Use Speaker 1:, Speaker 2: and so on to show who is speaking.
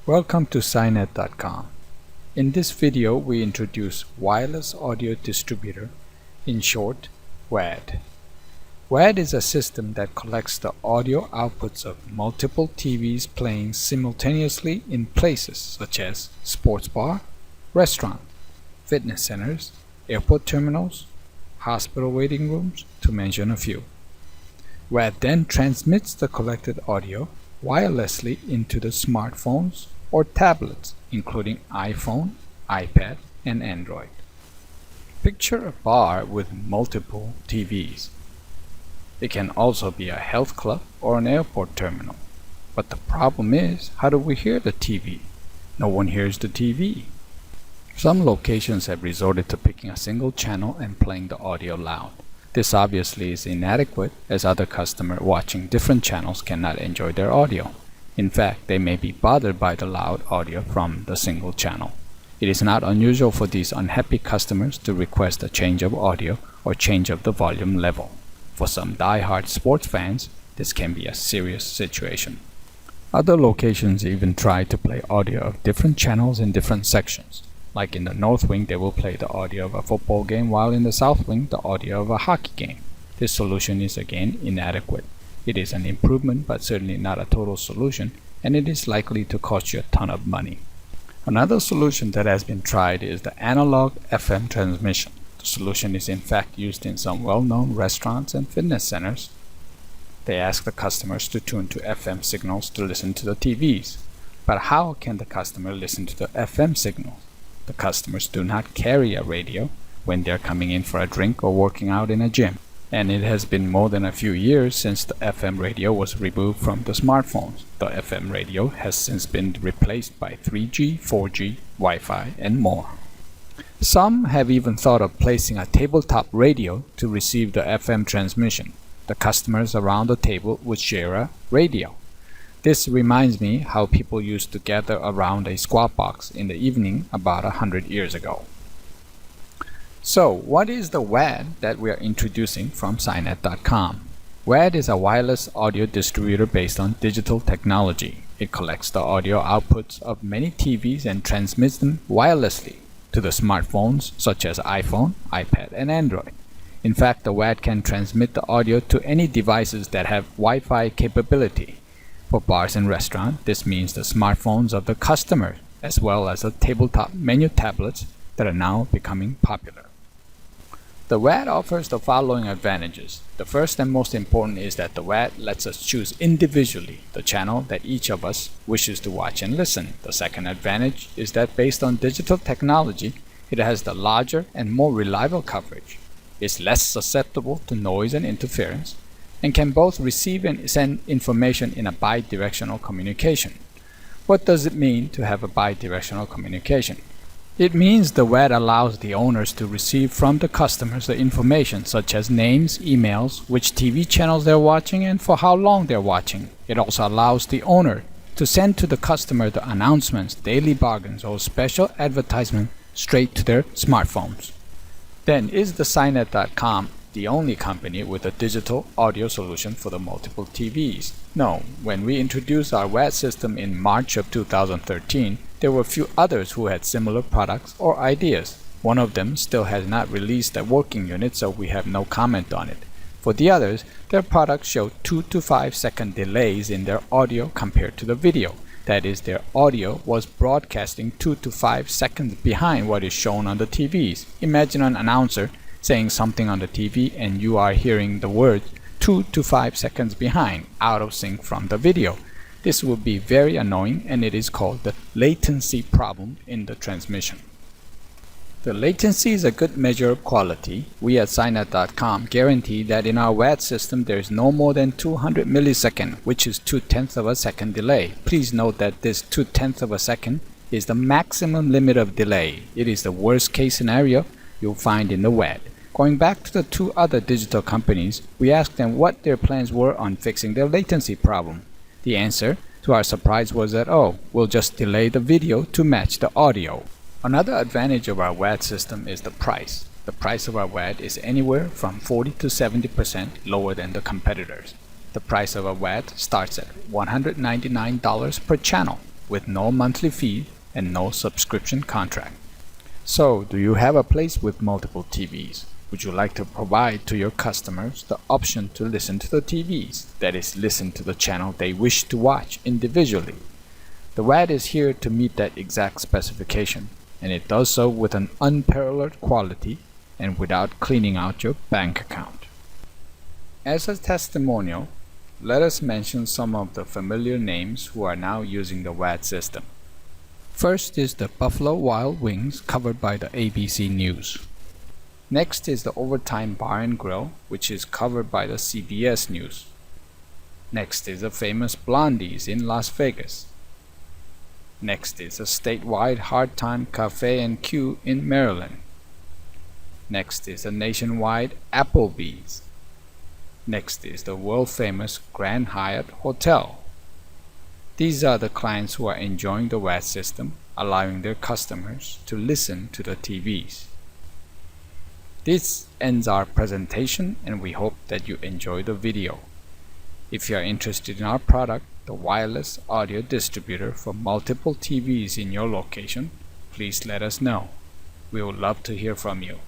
Speaker 1: Welcome to SciNet.com. In this video, we introduce Wireless Audio Distributor, in short, WAD. WAD is a system that collects the audio outputs of multiple TVs playing simultaneously in places such as sports bar, restaurant, fitness centers, airport terminals, hospital waiting rooms, to mention a few. WAD then transmits the collected audio wirelessly into the smartphones or tablets, including iPhone, iPad, and Android. Picture a bar with multiple TVs. It can also be a health club or an airport terminal. But the problem is, how do we hear the TV? No one hears the TV. Some locations have resorted to picking a single channel and playing the audio loud. This obviously is inadequate, as other customers watching different channels cannot enjoy their audio. In fact, they may be bothered by the loud audio from the single channel. It is not unusual for these unhappy customers to request a change of audio or change of the volume level. For some die-hard sports fans, this can be a serious situation. Other locations even try to play audio of different channels in different sections. Like in the North Wing, they will play the audio of a football game, while in the South Wing, the audio of a hockey game. This solution is again inadequate. It is an improvement, but certainly not a total solution, and it is likely to cost you a ton of money. Another solution that has been tried is the analog FM transmission. The solution is in fact used in some well-known restaurants and fitness centers. They ask the customers to tune to FM signals to listen to the TVs. But how can the customer listen to the FM signal? The customers do not carry a radio when they're coming in for a drink or working out in a gym. And it has been more than a few years since the FM radio was removed from the smartphones. The FM radio has since been replaced by 3G, 4G, Wi-Fi, and more. Some have even thought of placing a tabletop radio to receive the FM transmission. The customers around the table would share a radio. This reminds me how people used to gather around a squat box in the evening about 100 years ago. So, what is the WAD that we are introducing from SciNet.com? WAD is a wireless audio distributor based on digital technology. It collects the audio outputs of many TVs and transmits them wirelessly to the smartphones such as iPhone, iPad, and Android. In fact, the WAD can transmit the audio to any devices that have Wi-Fi capability. For bars and restaurants, this means the smartphones of the customer, as well as the tabletop menu tablets that are now becoming popular. The WAD offers the following advantages. The first and most important is that the WAD lets us choose individually the channel that each of us wishes to watch and listen. The second advantage is that based on digital technology, it has the larger and more reliable coverage. It's less susceptible to noise and interference, and can both receive and send information in a bi-directional communication. What does it mean to have a bi-directional communication? It means the WAD allows the owners to receive from the customers the information such as names, emails, which TV channels they're watching, and for how long they're watching. It also allows the owner to send to the customer the announcements, daily bargains, or special advertisement straight to their smartphones. Then, is the SciNet.com the only company with a digital audio solution for the multiple TVs? No. When we introduced our WAD system in March of 2013, there were a few others who had similar products or ideas. One of them still has not released a working unit, so we have no comment on it. For the others, their products show 2 to 5 second delays in their audio compared to the video. That is, their audio was broadcasting 2 to 5 seconds behind what is shown on the TVs. Imagine an announcer saying something on the TV and you are hearing the words 2 to 5 seconds behind, out of sync from the video. This will be very annoying, and it is called the latency problem in the transmission. The latency is a good measure of quality. We at SciNet.com guarantee that in our WAD system there is no more than 200 milliseconds, which is 2/10 of a second delay. Please note that this 2/10 of a second is the maximum limit of delay. It is the worst case scenario you'll find in the WAD. Going back to the two other digital companies, we asked them what their plans were on fixing their latency problem. The answer, to our surprise, was that, we'll just delay the video to match the audio. Another advantage of our WAD system is the price. The price of our WAD is anywhere from 40 to 70% lower than the competitors. The price of a WAD starts at $199 per channel. with no monthly fee and no subscription contract. So, do you have a place with multiple TVs? Would you like to provide to your customers the option to listen to the TVs, that is, listen to the channel they wish to watch individually? The WAD is here to meet that exact specification, and it does so with an unparalleled quality and without cleaning out your bank account. As a testimonial, let us mention some of the familiar names who are now using the WAD system. First is the Buffalo Wild Wings, covered by the ABC News. Next is the Overtime Bar and Grill, which is covered by the CBS News. Next is the famous Blondies in Las Vegas. Next is the statewide Hard Time Cafe and Q in Maryland. Next is the nationwide Applebee's. Next is the world-famous Grand Hyatt Hotel. These are the clients who are enjoying the WAD system, allowing their customers to listen to the TVs. This ends our presentation, and we hope that you enjoy the video. If you are interested in our product, the wireless audio distributor for multiple TVs in your location, please let us know. We would love to hear from you.